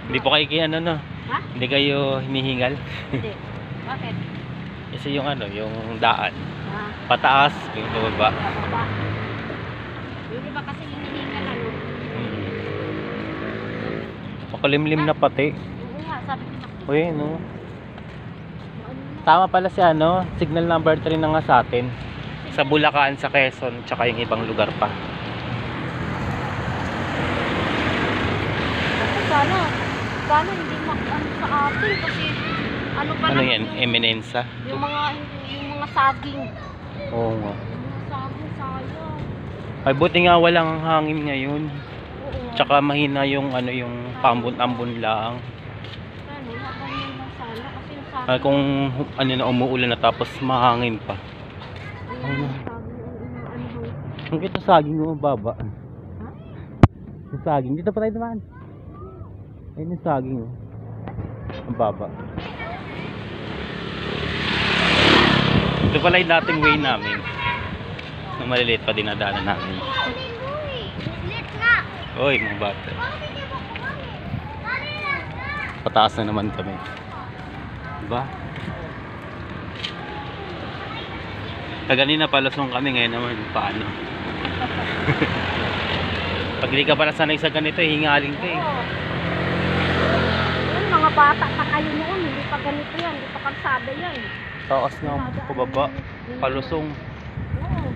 Hindi po kayo kaya ano no? Ha? Hindi kayo hinihingal? Hindi. Bakit? Kasi yung ano, yung daan. Ah, Pataas, yung baba. baba. Yung iba kasi hinihingal ano. Makulimlim na pati. Oo nga, sabi ko na. Uy, no? Tama pala si ano, signal number 3 na nga sa atin. Sa Bulacan, sa Quezon, tsaka yung ibang lugar pa. Sana hindi ano sa atin kasi ano pa Ano naman yan? Eminenza? yung mga saging. Oo nga. Yung mga saging sayang. Ay, buti nga walang hangin ngayon. Oo. Tsaka mahina yung ano, yung pambon-ambon lang. Ano, nakanyan lang sana kasi yung saging. Ay, kung ano na umuulan na tapos mahangin pa. Yung saging ang inaano. Ang kita saging mo baba. Ha? Yung saging, dito pa tayo naman. Ayun yung saging oh. Ang baba. Ito pala yung dating way namin. Nung maliliit pa dinadaanan namin. Oy, mga bata. Pataas na naman kami. Diba? Kaganina palusong kami, ngayon naman paano? Pag di ka pala sanay sa ganito, hingaling ka eh. Yung mga bata pa kayo noon, hindi pa ganito yan, hindi pa kalsada yan. Taas nga, pababa, palusong. Oo.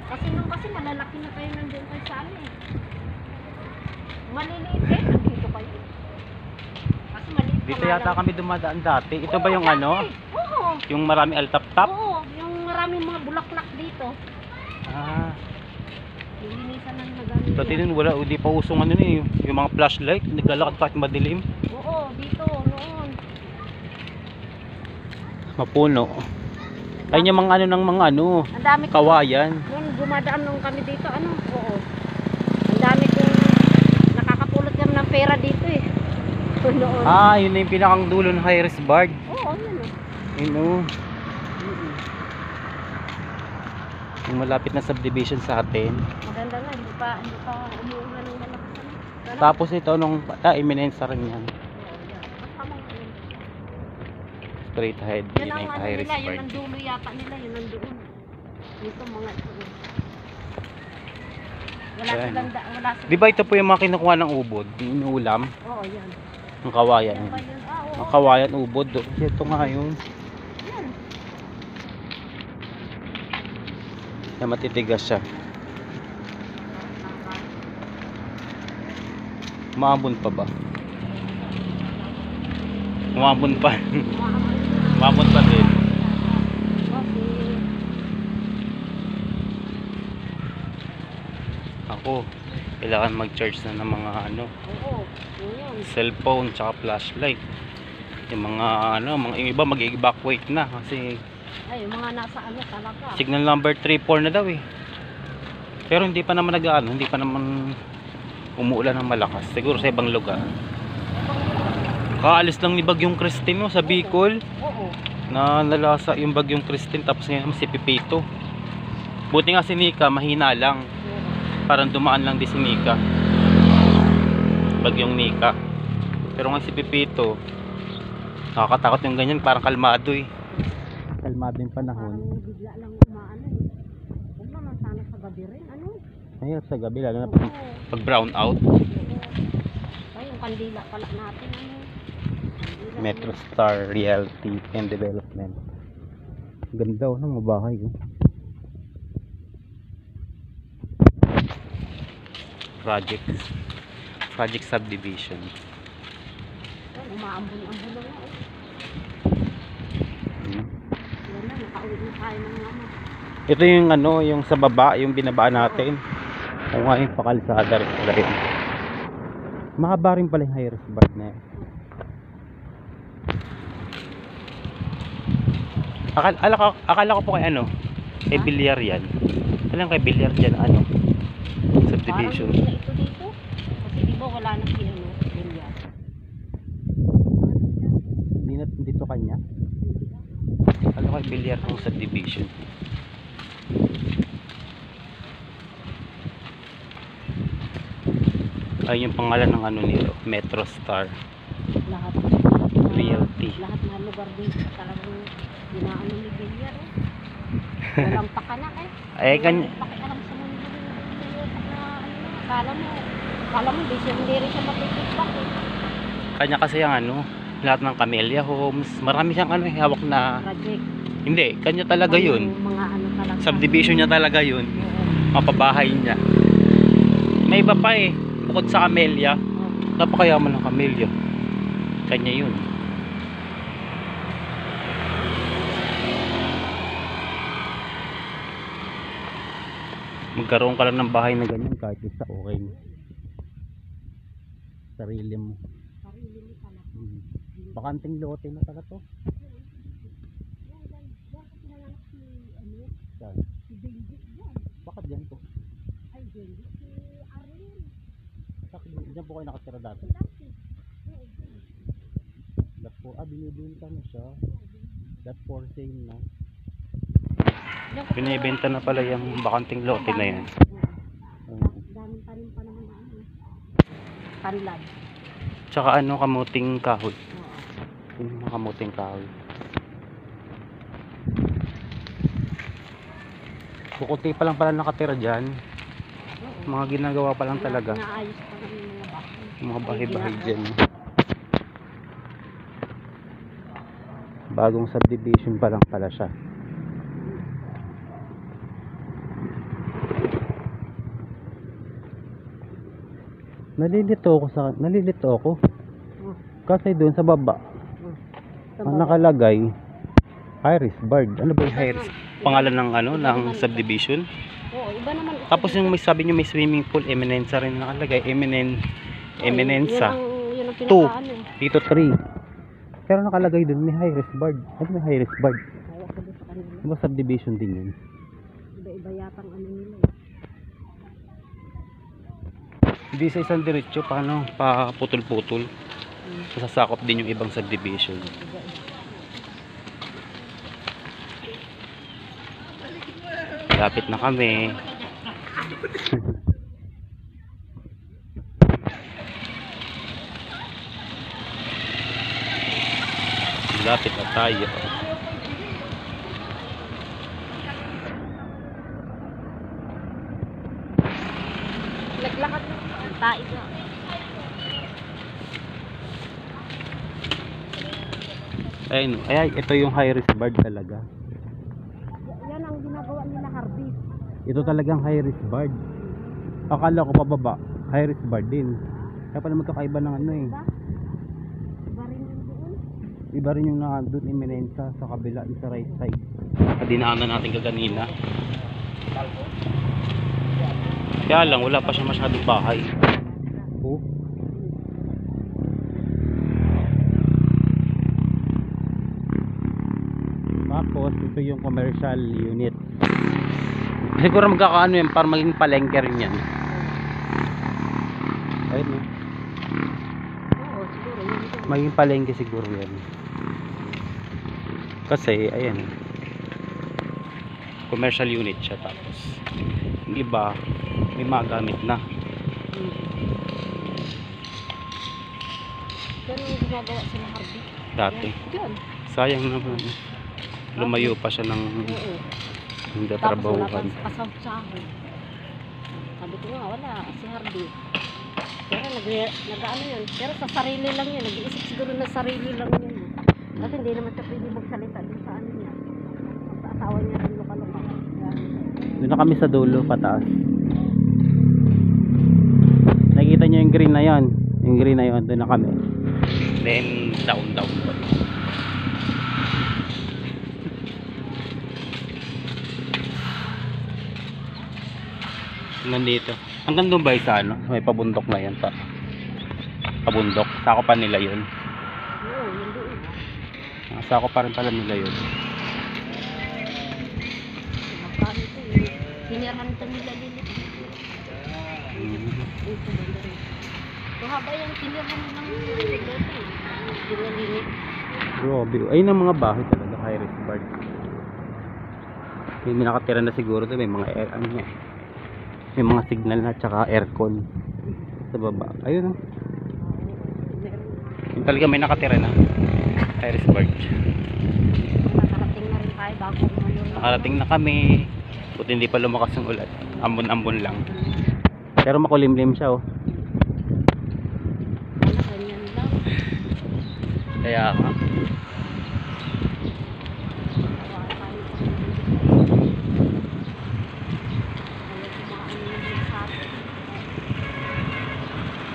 Kasi nung malalaki na kayo nandiyan kayo sa amin. Maliliit eh, nandito kayo. Kasi maliit pa Dito nga yata lang. kami dumadaan dati. Ito ba yung Oo, ano? dati. Oo. Yung marami altap-tap? Oo, yung maraming mga bulaklak dito. Ah, Lilinisan ng nagamit dati yan. nun wala, hindi pa usong ano eh, yung mga flashlight, naglalakad kahit madilim. Oo, dito, noon. Mapuno. Ayun yung mga ano ng mga ano, Ang dami ko. kawayan. Noon dumadaan nung kami dito, ano? Oo. Ang dami kong nakakapulot kami ng pera dito eh. Noon. Ah, yun na yung pinakang dulo ng Harris Bard. Oo, yun oh. Yun oh. Yung malapit na subdivision sa atin. Maganda nga, hindi pa umuulan ng malakas. Ano? Tapos ito nung Eminenza rin yan. Straight ahead, Yan yun ang yung ano Harris nila, yun Bard. ang dulo yata nila, yun ang doon. Dito mga ito. Wala Ayan. silang wala silang. Di ba ito po yung mga kinukuha ng ubod? Yung inuulam? Oo, yan. Ang kawayan. Yan ba yun? Ah, oo. Ang kawayan ubod. Ito nga yun. Yan. Na matitigas siya. Maambon pa ba? Maambon pa. Maambon pa din. Okay. Ako, kailangan mag-charge na ng mga ano, Oo, yun. cellphone tsaka flashlight. Yung mga ano, yung iba mag-evacuate na kasi Ay, yung mga nasa ano talaga. signal number 3-4 na daw eh. Pero hindi pa naman nag-ano, hindi pa naman umuulan ng malakas. Siguro sa ibang lugar. Kaalis lang ni Bagyong Christine no, sa Bicol. Oo. Na nalasa yung Bagyong Christine tapos ngayon si Pipito. Buti nga si Nika mahina lang. Parang dumaan lang din si Nika. Bagyong Nika. Pero nga si Pipito, nakakatakot yung ganyan, parang kalmado eh. Kalmado yung panahon. Parang bigla lang umaano eh. Huwag naman sana sa gabi rin. Ano? Mahirap sa gabi lalo na Oo. pag brown out. Ay, yung kandila pala natin. Ano? Kandila, Metro Star Realty and Development. Ganda oh, ng mga bahay oh. Project subdivision. Yan, umaambon-ambon na nga. Hmm. Yan na, nakauwi na tayo ng mama. Ito yung ano, yung sa baba, yung binabaan natin. Kung nga yung pakalsada rin pala yun. Mahaba rin pala yung Harris Bard na yan. Akala ko po kay ano, kay Bilyar yan. Alam kay Bilyar dyan, ano, subdivision. Parang hindi na ito dito. Kasi di ba wala na si ano, Elia. Hindi na dito kanya. Alam ko kay Bilyar ng subdivision. Ayun yung pangalan ng ano nila, Metro Star Lahat. Realty. Lahat na lugar dito talagang ginaano ni Bilyar eh. Walang pakanak eh. Eh, Walang pakialam sa mundo na kala mo, hindi rin siya mapipigback eh. kanya kasi yung ano, lahat ng Camellia Homes, marami siyang ano, hawak na, Project. hindi, kanya talaga yun. Yung mga ano talaga. Subdivision niya talaga yun. Oo. Mapabahay niya. May iba pa eh, bukod sa Camellia, Oo. napakayaman ng Camellia. Kanya yun. Magkaroon ka lang ng bahay na ganyan kahit isa okay na. Sarili mo. Sarili mo talaga. Bakanting lote na talaga to. Saan? Bakit yan to? Ay, hindi. Si Arlene. Diyan po kayo nakatira dati. That for, binibenta na siya. That for sale na. Binibenta na pala yung bakanting lote na yan. Daming tanim pa naman na ano. Panlad. Tsaka ano, kamuting kahoy. Oo. Yung mga kamuting kahoy. Kukunti pa lang pala nakatira dyan. Oo. Mga ginagawa pa lang talaga. Naayos pa naman yung mga bahay. Mga bahay-bahay dyan. Bagong subdivision pa lang pala siya. Nalilito ako. Kasi doon sa baba, ang nakalagay Iris Bird. Ano ba yung Iris? Pangalan ng ano, ng subdivision. Oo, iba naman. Tapos yung may sabi niyo may swimming pool, Eminenza rin nakalagay. Eminenza. Yun ang 2. pinakaano eh. Dito 3. Pero nakalagay doon may Iris Bird. Ano may Iris Bird? Kaya ko doon sa kanila. Diba subdivision din yun? Iba-iba yatang ano nila eh. Hindi sa isang diretso, paano? Pa putol-putol. Sasakop din yung ibang subdivision. Lapit na kami. Lapit na tayo. Laglakad na. Taig na. Ayun, ay, ito yung high-risk bird talaga. Yan ang ginagawa nila Harvey. Ito talagang high-risk bird. Akala ko pababa, high-risk bird din. Kaya pala magkakaiba ng ano eh. Iba rin yung doon. Iba rin yung nandun, Eminenza sa kabila, sa right side. Dinaanan natin kaganina. Kaya lang, wala pa siya masyadong bahay. Oh. Tapos, ito yung commercial unit. Siguro magkakaano yan para maging palengke rin yan. Ayun no? Oo, siguro. Yun ito. Maging palengke siguro yan. Kasi, ayan. Commercial unit siya tapos. Yung iba, may magamit na. Ganun yung ginagawa sila Harvey. Dati. Yan. Sayang naman. Lumayo pa siya ng Oo. hindi Tapos wala trabahuhan. pang pasahod. Sabi ko nga, wala. Si Harvey. Pero nag-ano yun. Pero sa sarili lang yun. Nag-iisip siguro na sarili lang yun. Kasi hindi naman siya pwede magsalita din sa ano niya. Sa asawa niya rin luka-luka. Doon na kami sa dulo, pataas. Nakikita nyo yung green na yon. Yung green na yon, doon na kami. Then, down. Nandito. Hanggang doon ba sa ano? May pabundok na yan pa. Pabundok. Sako pa nila yun. Oo, yun doon. Sako pa rin pala nila yun. Magkano ito eh. Sinirahan ito nila din. Dito banda rin. So haba yung sinirahan ng lote eh. Dinalinit. Grabe. Ayun ang mga bahay talaga. High risk bird. May nakatira na siguro doon. May mga air, ano yan. May mga signal na tsaka aircon. sa baba. Ayun oh. Meron. Yung talaga may nakatira na. Iris bird. Nakarating na rin tayo bago umayon. Nakarating na kami. Buti hindi pa lumakas yung ulan. Ambon-ambon lang. Pero makulimlim siya oh. Ganyan lang. Kaya nga. Tawa tayo sa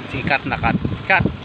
Si Kat na Kat. Kat!